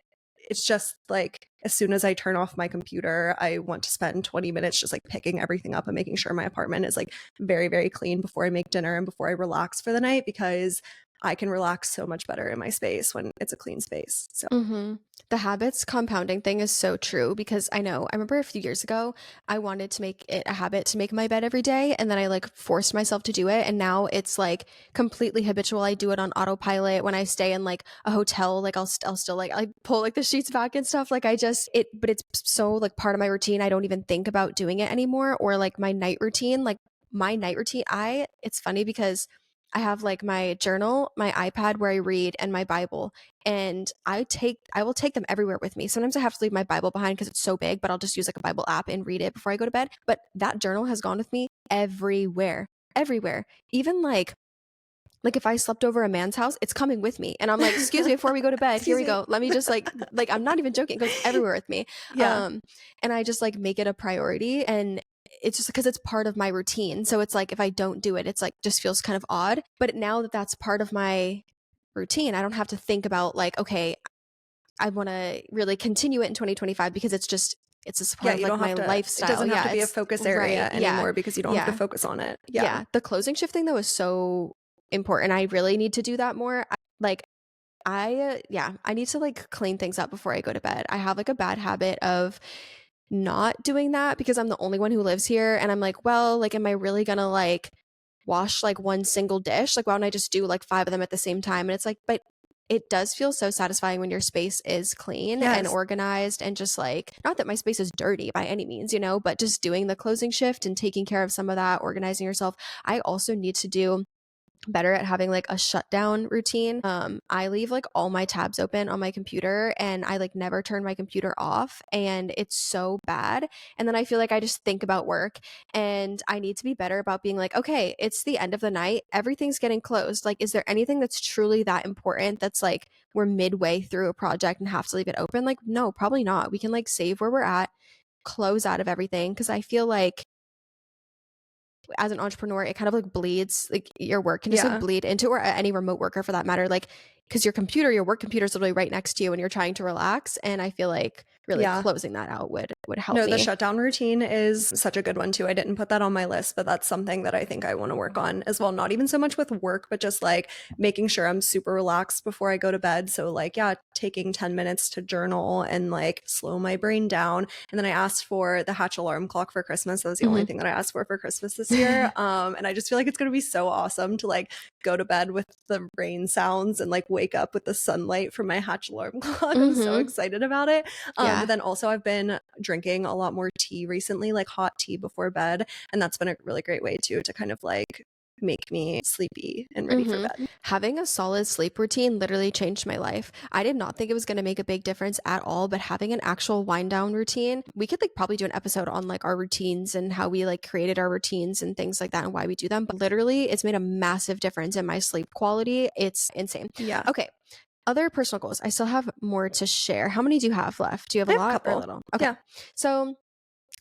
it's just like as soon as I turn off my computer, I want to spend 20 minutes just like picking everything up and making sure my apartment is like very, very clean before I make dinner and before I relax for the night because I can relax so much better in my space when it's a clean space. So Mm-hmm. The habits compounding thing is so true because I remember a few years ago, I wanted to make it a habit to make my bed every day. And then I like forced myself to do it. And now it's like completely habitual. I do it on autopilot when I stay in like a hotel. Like I'll still like, I pull like the sheets back and stuff. Like but it's so like part of my routine. I don't even think about doing it anymore. Or like my night routine, it's funny because I have like my journal, my iPad where I read, and my Bible. And I will take them everywhere with me. Sometimes I have to leave my Bible behind because it's so big, but I'll just use like a Bible app and read it before I go to bed. But that journal has gone with me everywhere. Everywhere. Even like if I slept over a man's house, it's coming with me. And I'm like, excuse me, before we go to bed, here excuse we me. go. Let me just like I'm not even joking. It goes everywhere with me. Yeah. And I just like make it a priority. And it's just because it's part of my routine. So it's like if I don't do it, it's like just feels kind of odd. But now that that's part of my routine, I don't have to think about like, okay, I want to really continue it in 2025 because it's just Yeah, part of you like don't my have to, it lifestyle. doesn't have Yeah, to be a it's focus right. area Yeah. anymore because you don't have to Yeah. focus on it. Yeah. Yeah. The closing shift thing though is so important. I really need to do that more. I need to like clean things up before I go to bed. I have like a bad habit of not doing that because I'm the only one who lives here and I'm like, well, like am I really gonna like wash like one single dish? Like why don't I just do like five of them at the same time? And it's like, but it does feel so satisfying when your space is clean and Yes. organized and just like not that my space is dirty by any means, but just doing the closing shift and taking care of some of that, organizing yourself. I also need to do better at having like a shutdown routine. I leave like all my tabs open on my computer and I like never turn my computer off and it's so bad. And then I feel like I just think about work and I need to be better about being like, okay, it's the end of the night. Everything's getting closed. Like, is there anything that's truly that important that's like we're midway through a project and have to leave it open? Like, no, probably not. We can like save where we're at, close out of everything. Cause I feel like as an entrepreneur, it kind of like bleeds, like your work can just like Yeah. bleed into, or any remote worker for that matter, like because your work computer is literally right next to you and you're trying to relax. And I feel like really Yeah. closing that out would help No, the me. shutdown routine is such a good one too. I didn't put that on my list, but that's something that I think I want to work on as well. Not even so much with work, but just like making sure I'm super relaxed before I go to bed. So, like, yeah, taking 10 minutes to journal and like slow my brain down. And then I asked for the Hatch alarm clock for Christmas. That was the only thing that I asked for Christmas this year. And I just feel like it's going to be so awesome to like go to bed with the rain sounds and like wake up with the sunlight from my Hatch alarm clock. I'm so excited about it. But then also I've been drinking a lot more tea recently, like hot tea before bed. And that's been a really great way too to kind of like make me sleepy and ready for bed. Having a solid sleep routine literally changed my life. I did not think it was going to make a big difference at all, but having an actual wind down routine, we could like probably do an episode on like our routines and how we like created our routines and things like that and why we do them. But literally it's made a massive difference in my sleep quality. It's insane. Yeah. Okay. Other personal goals. I still have more to share. How many do you have left? Do you have a lot or a little? Okay. Yeah. So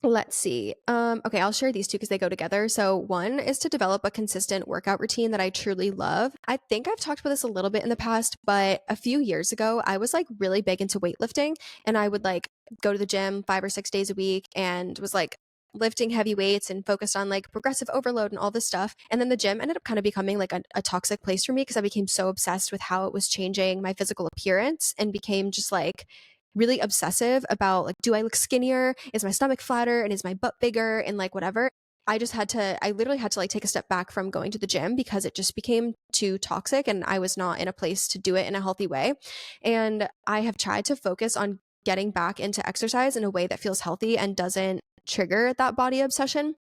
let's see. Okay, I'll share these two because they go together. So one is to develop a consistent workout routine that I truly love. I think I've talked about this a little bit in the past, but a few years ago, I was like really big into weightlifting and I would like go to the gym 5 or 6 days a week and was like lifting heavy weights and focused on like progressive overload and all this stuff. And then the gym ended up kind of becoming like a toxic place for me because I became so obsessed with how it was changing my physical appearance and became just like really obsessive about like, do I look skinnier? Is my stomach flatter? And is my butt bigger? And like whatever. I literally had to like take a step back from going to the gym because it just became too toxic and I was not in a place to do it in a healthy way. And I have tried to focus on getting back into exercise in a way that feels healthy and doesn't trigger that body obsession.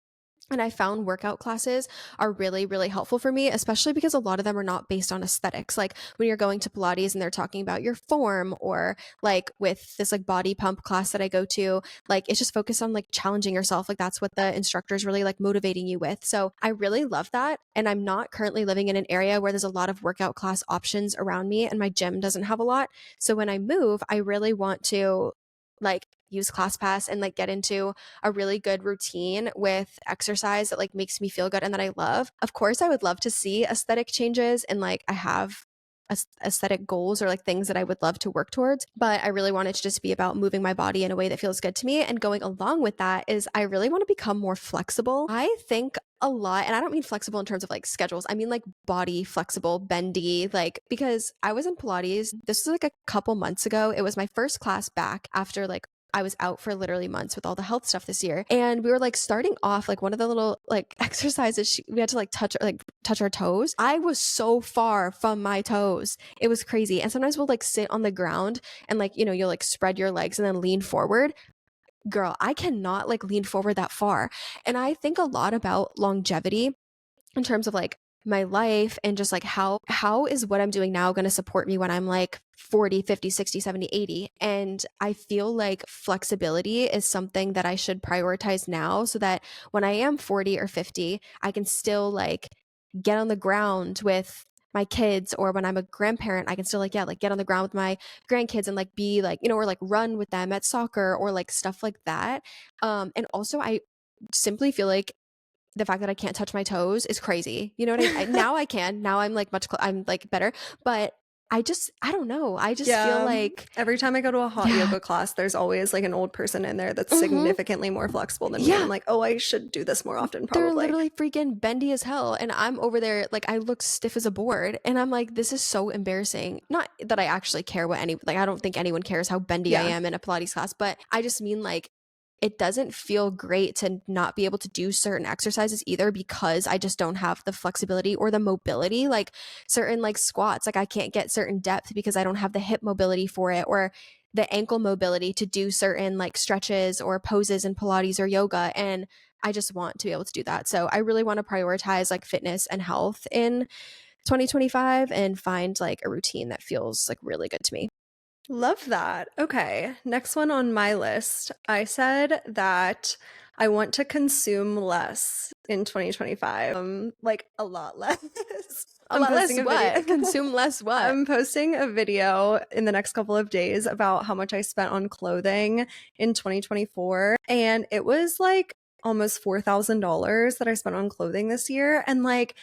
And I found workout classes are really, really helpful for me, especially because a lot of them are not based on aesthetics. Like when you're going to Pilates and they're talking about your form, or like with this like body pump class that I go to, like it's just focused on like challenging yourself. Like that's what the instructor is really like motivating you with. So I really love that. And I'm not currently living in an area where there's a lot of workout class options around me and my gym doesn't have a lot. So when I move, I really want to like use ClassPass and like get into a really good routine with exercise that like makes me feel good and that I love. Of course, I would love to see aesthetic changes and like I have aesthetic goals or like things that I would love to work towards, but I really want it to just be about moving my body in a way that feels good to me. And going along with that is I really want to become more flexible. I think a lot, and I don't mean flexible in terms of like schedules. I mean like body flexible, bendy, like because I was in Pilates. This was like a couple months ago. It was my first class back after like I was out for literally months with all the health stuff this year. And we were like starting off like one of the little like exercises we had to like touch our toes. I was so far from my toes. It was crazy. And sometimes we'll like sit on the ground and like, you know, you'll like spread your legs and then lean forward. Girl, I cannot like lean forward that far. And I think a lot about longevity in terms of like my life and just like how is what I'm doing now going to support me when I'm like 40, 50, 60, 70, 80. And I feel like flexibility is something that I should prioritize now so that when I am 40 or 50, I can still like get on the ground with my kids, or when I'm a grandparent, I can still like, yeah, like get on the ground with my grandkids and like be like, you know, or like run with them at soccer or like stuff like that. And also I simply feel like the fact that I can't touch my toes is crazy. You know what I mean? Now I can. Now I'm like I'm like better, but I don't know. I just feel like every time I go to a hot yoga class, there's always like an old person in there that's significantly more flexible than me. And I'm like, oh, I should do this more often. Probably. They're literally freaking bendy as hell. And I'm over there, like I look stiff as a board. And I'm like, this is so embarrassing. Not that I actually care what I don't think anyone cares how bendy I am in a Pilates class, but I just mean like, it doesn't feel great to not be able to do certain exercises either because I just don't have the flexibility or the mobility, like certain like squats, like I can't get certain depth because I don't have the hip mobility for it or the ankle mobility to do certain like stretches or poses in Pilates or yoga. And I just want to be able to do that. So I really want to prioritize like fitness and health in 2025 and find like a routine that feels like really good to me. Love that. Okay. Next one on my list. I said that I want to consume less in 2025. Like a lot less. A lot less what? Consume less what? I'm posting a video in the next couple of days about how much I spent on clothing in 2024. And it was like almost $4,000 that I spent on clothing this year. And like,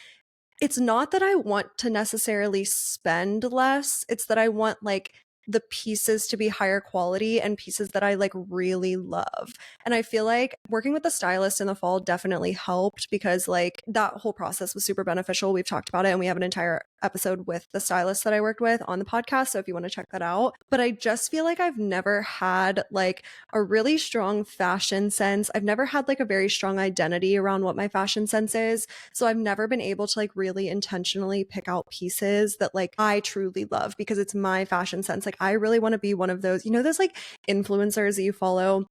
it's not that I want to necessarily spend less. It's that I want like the pieces to be higher quality and pieces that I like really love. And I feel like working with a stylist in the fall definitely helped because like that whole process was super beneficial. We've talked about it and we have an entire episode with the stylist that I worked with on the podcast. So if you want to check that out, but I just feel like I've never had like a really strong fashion sense. I've never had like a very strong identity around what my fashion sense is. So I've never been able to like really intentionally pick out pieces that like I truly love because it's my fashion sense. Like I really want to be one of those, you know, those like influencers that you follow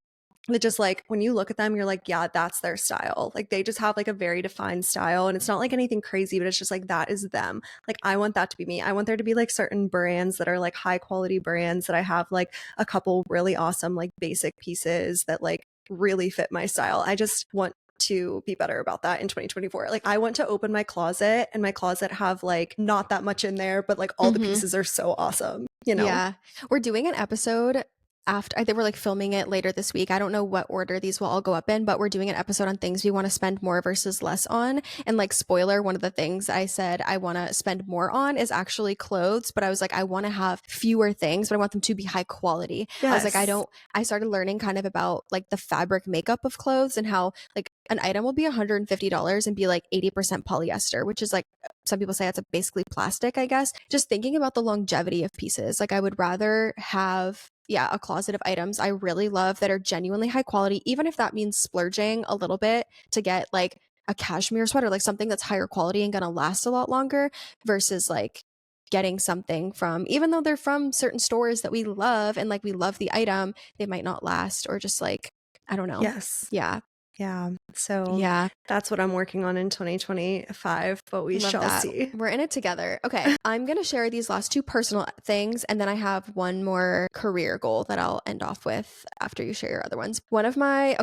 that just like when you look at them you're like, yeah, that's their style. Like they just have like a very defined style and it's not like anything crazy, but it's just like that is them. Like I want that to be me. I want there to be like certain brands that are like high quality brands that I have like a couple really awesome like basic pieces that like really fit my style. I just want to be better about that in 2024. Like I want to open my closet and my closet have like not that much in there, but like all the pieces are so awesome, you know? Yeah. We're doing an episode after, I think we're like filming it later this week. I don't know what order these will all go up in, but we're doing an episode on things we want to spend more versus less on. And like, spoiler, one of the things I said I want to spend more on is actually clothes, but I was like, I want to have fewer things, but I want them to be high quality. Yes. I was like, I started learning kind of about like the fabric makeup of clothes and how like an item will be $150 and be like 80% polyester, which is like, some people say it's basically plastic, I guess. Just thinking about the longevity of pieces, like I would rather have a closet of items I really love that are genuinely high quality, even if that means splurging a little bit to get like a cashmere sweater, like something that's higher quality and gonna last a lot longer versus like getting something from, even though they're from certain stores that we love and like we love the item, they might not last or just like, I don't know. Yes. Yeah. Yeah. So Yeah. that's what I'm working on in 2025, but we Love shall that. see. We're in it together. Okay. I'm going to share these last two personal things, and then I have one more career goal that I'll end off with after you share your other ones. One of my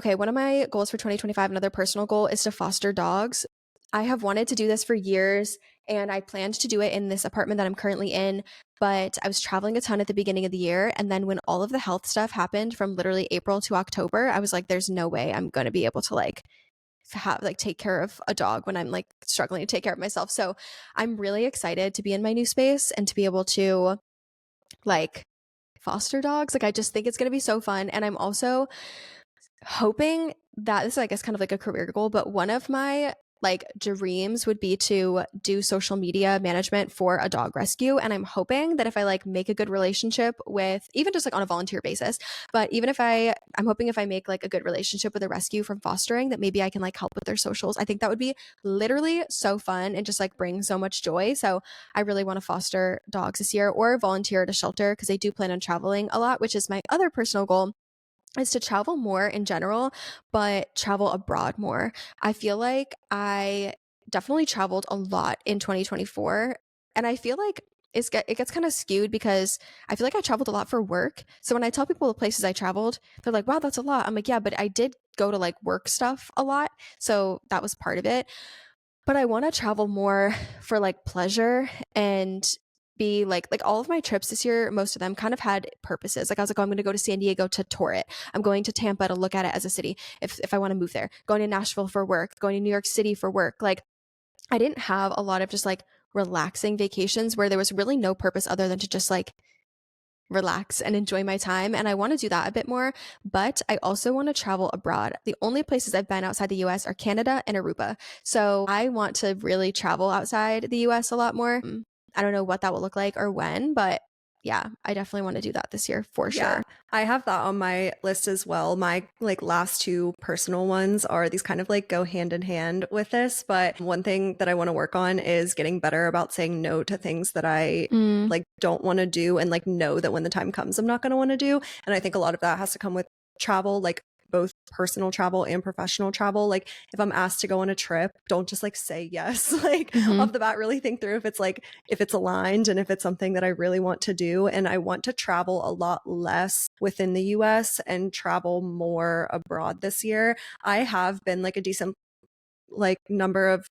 goals for 2025, another personal goal, is to foster dogs. I have wanted to do this for years, and I planned to do it in this apartment that I'm currently in, but I was traveling a ton at the beginning of the year. And then when all of the health stuff happened from literally April to October, I was like, there's no way I'm going to be able to like take care of a dog when I'm like struggling to take care of myself. So I'm really excited to be in my new space and to be able to like foster dogs. Like I just think it's going to be so fun. And I'm also hoping that this is, I guess, kind of like a career goal, but one of my like dreams would be to do social media management for a dog rescue. And I'm hoping that if I like make a good relationship with, even just like on a volunteer basis, but even if I'm hoping if I make like a good relationship with a rescue from fostering, that maybe I can like help with their socials. I think that would be literally so fun and just like bring so much joy. So I really want to foster dogs this year or volunteer at a shelter because I do plan on traveling a lot, which is my other personal goal, is to travel more in general, but travel abroad more. I feel like I definitely traveled a lot in 2024, and I feel like it gets kind of skewed because I feel like I traveled a lot for work. So when I tell people the places I traveled, they're like, wow, that's a lot. I'm like, yeah, but I did go to like work stuff a lot. So that was part of it. But I want to travel more for like pleasure and be like all of my trips this year, most of them kind of had purposes. Like I was like, oh, I'm going to go to San Diego to tour it. I'm going to Tampa to look at it as a city if I want to move there. Going to Nashville for work, going to New York City for work. Like I didn't have a lot of just like relaxing vacations where there was really no purpose other than to just like relax and enjoy my time. And I want to do that a bit more, but I also want to travel abroad. The only places I've been outside the US are Canada and Aruba. So I want to really travel outside the US a lot more. I don't know what that will look like or when, but yeah, I definitely want to do that this year for sure. I have that on my list as well. My like last two personal ones are these kind of like go hand in hand with this, but one thing that I want to work on is getting better about saying no to things that I like don't want to do and like know that when the time comes I'm not going to want to do. And I think a lot of that has to come with travel, like both personal travel and professional travel. Like if I'm asked to go on a trip, don't just like say yes, like off the bat, really think through if it's aligned and if it's something that I really want to do. And I want to travel a lot less within the US and travel more abroad this year. I have been like a decent like number of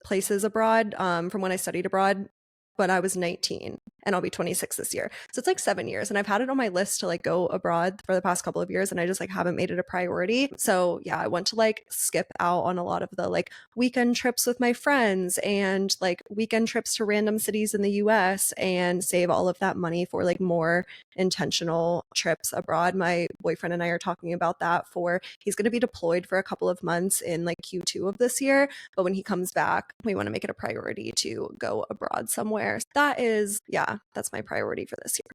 places abroad from when I studied abroad, but I was 19 and I'll be 26 this year. So it's like 7 years. And I've had it on my list to like go abroad for the past couple of years, and I just like haven't made it a priority. So yeah, I want to like skip out on a lot of the like weekend trips with my friends and like weekend trips to random cities in the US and save all of that money for like more intentional trips abroad. My boyfriend and I are talking about that for he's going to be deployed for a couple of months in like Q2 of this year, but when he comes back, we want to make it a priority to go abroad somewhere. That is, yeah, that's my priority for this year.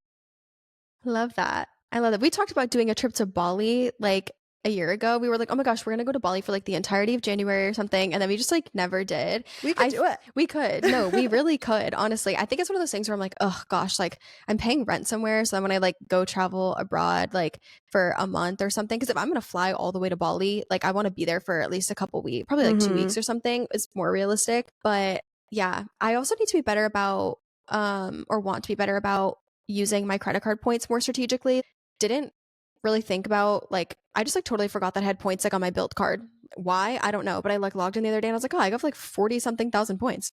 Love that. I love that. We talked about doing a trip to Bali like a year ago. We were like, oh my gosh, we're gonna go to Bali for like the entirety of January or something. And then we just like never did. We could do it. We could. No, we really could. Honestly, I think it's one of those things where I'm like, oh gosh, like I'm paying rent somewhere. So then when I like go travel abroad, like for a month or something, because if I'm gonna fly all the way to Bali, like I want to be there for at least a couple weeks, probably like 2 weeks or something is more realistic. But yeah, I also need to be better about, or want to be better about using my credit card points more strategically. Didn't really think about like I just like totally forgot that I had points like on my build card. Why? I don't know. But I like logged in the other day and I was like, oh, I got like 40 something thousand points.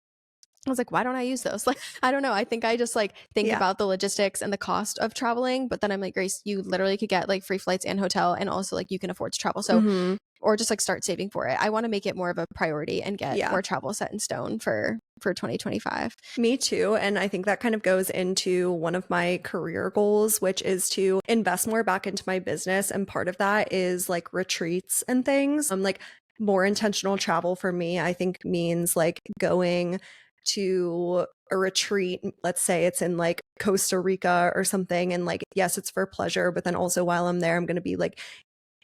I was like, why don't I use those? Like, I don't know. I think I just like think about the logistics and the cost of traveling. But then I'm like, Grace, you literally could get like free flights and hotel, and also like you can afford to travel. So, or just like start saving for it. I want to make it more of a priority and get more travel set in stone for 2025. Me too. And I think that kind of goes into one of my career goals, which is to invest more back into my business. And part of that is like retreats and things. Like more intentional travel for me, I think means like going to a retreat. Let's say it's in like Costa Rica or something. And like, yes, it's for pleasure, but then also while I'm there, I'm going to be like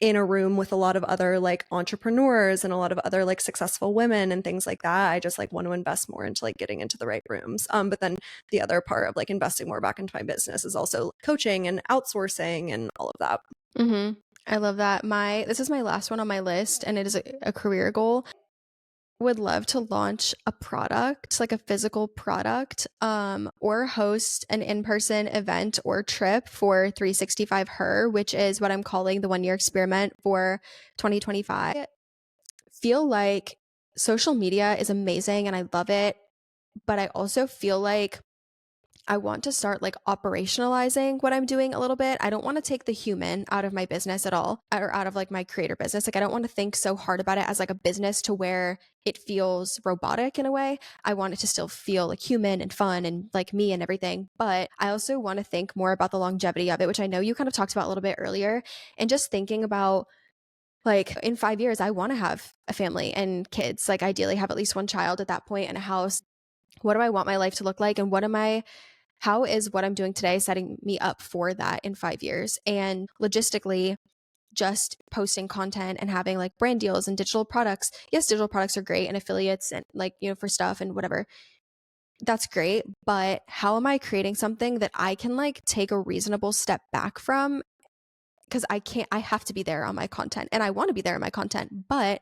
in a room with a lot of other like entrepreneurs and a lot of other like successful women and things like that. I just like want to invest more into like getting into the right rooms. But then the other part of like investing more back into my business is also coaching and outsourcing and all of that. I love that. This is my last one on my list, and it is a career goal. Would love to launch a product, like a physical product, or host an in-person event or trip for 365 Her, which is what I'm calling the 1 year experiment for 2025. I feel like social media is amazing and I love it, but I also feel like I want to start like operationalizing what I'm doing a little bit. I don't want to take the human out of my business at all, or out of like my creator business. Like I don't want to think so hard about it as like a business to where it feels robotic in a way. I want it to still feel like human and fun and like me and everything. But I also want to think more about the longevity of it, which I know you kind of talked about a little bit earlier, and just thinking about like in 5 years, I want to have a family and kids, like ideally have at least one child at that point and a house. What do I want my life to look like? And how is what I'm doing today setting me up for that in 5 years? And logistically, just posting content and having like brand deals and digital products. Yes, digital products are great, and affiliates and like, for stuff and whatever. That's great. But how am I creating something that I can like take a reasonable step back from? Because I have to be there on my content, and I want to be there on my content. But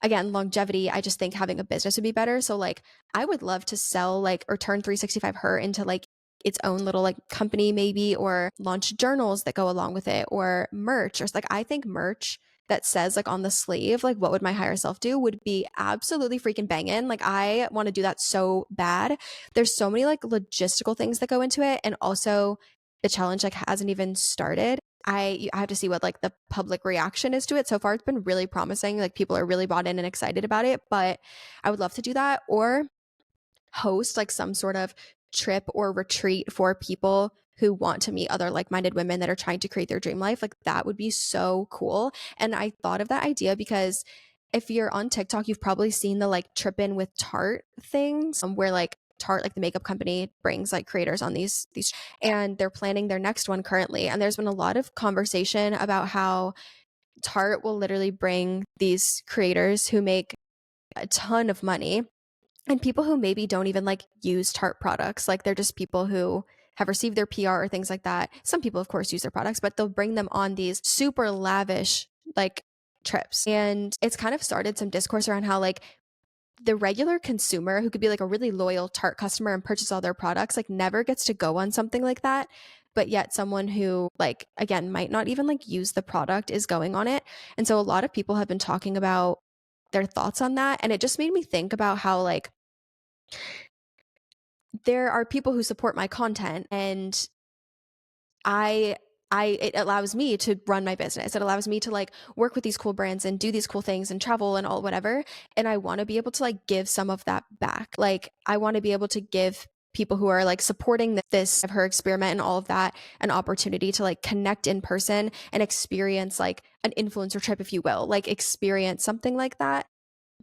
again, longevity, I just think having a business would be better. So like I would love to sell like, or turn 365 Her into like its own little like company maybe, or launch journals that go along with it, or merch, or like I think merch that says like on the sleeve like what would my higher self do would be absolutely freaking banging. Like I want to do that so bad. There's so many like logistical things that go into it, and also the challenge like hasn't even started. I have to see what like the public reaction is to it. So far it's been really promising, like people are really bought in and excited about it, but I would love to do that, or host like some sort of trip or retreat for people who want to meet other like-minded women that are trying to create their dream life. Like that would be so cool. And I thought of that idea because if you're on TikTok, you've probably seen the like trip in with Tarte things, where like Tarte, like the makeup company, brings like creators on these, and they're planning their next one currently. And there's been a lot of conversation about how Tarte will literally bring these creators who make a ton of money, and people who maybe don't even like use Tarte products. Like they're just people who have received their PR or things like that. Some people of course use their products, but they'll bring them on these super lavish like trips. And it's kind of started some discourse around how like the regular consumer who could be like a really loyal Tarte customer and purchase all their products like never gets to go on something like that. But yet someone who like, again, might not even like use the product is going on it. And so a lot of people have been talking about their thoughts on that. And it just made me think about how like there are people who support my content, and I it allows me to run my business. It allows me to like work with these cool brands and do these cool things and travel and all whatever. And I want to be able to like give some of that back. Like I want to be able to give people who are like supporting this of her experiment and all of that an opportunity to like connect in person and experience like an influencer trip, if you will, like experience something like that.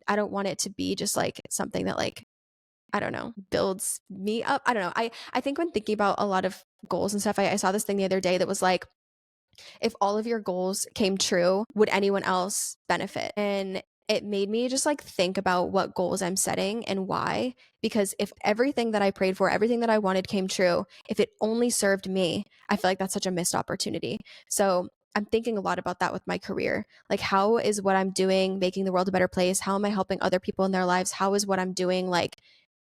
I don't want it to be just like something that like, I don't know, builds me up. I don't know. I think when thinking about a lot of goals and stuff, I saw this thing the other day that was like, if all of your goals came true, would anyone else benefit? And it made me just like think about what goals I'm setting and why. Because if everything that I prayed for, everything that I wanted came true, if it only served me, I feel like that's such a missed opportunity. So I'm thinking a lot about that with my career. Like, how is what I'm doing making the world a better place? How am I helping other people in their lives? How is what I'm doing like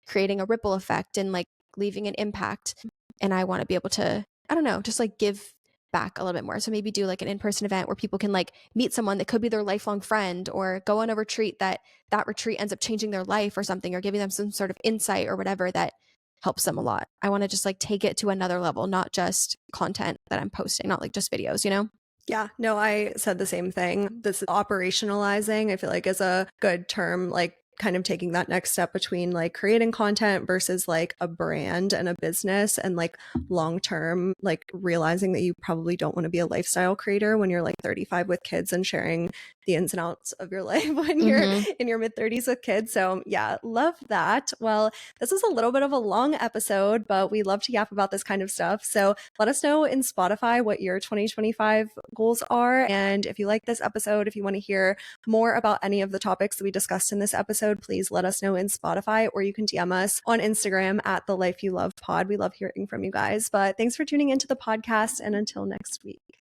creating a ripple effect and like leaving an impact? And I want to be able to, I don't know, just like give back a little bit more. So maybe do like an in-person event where people can like meet someone that could be their lifelong friend, or go on a retreat that retreat ends up changing their life or something, or giving them some sort of insight or whatever that helps them a lot. I want to just like take it to another level, not just content that I'm posting, not like just videos, you know? Yeah, no, I said the same thing. This operationalizing, I feel like, is a good term, like kind of taking that next step between like creating content versus like a brand and a business, and like long term, like realizing that you probably don't want to be a lifestyle creator when you're like 35 with kids and sharing the ins and outs of your life when you're in your mid 30s with kids. So yeah, love that. Well, this is a little bit of a long episode, but we love to yap about this kind of stuff. So let us know in Spotify what your 2025 goals are. And if you like this episode, if you want to hear more about any of the topics that we discussed in this episode, please let us know in Spotify, or you can DM us on Instagram at The Life You Love Pod. We love hearing from you guys. But thanks for tuning into the podcast, and until next week.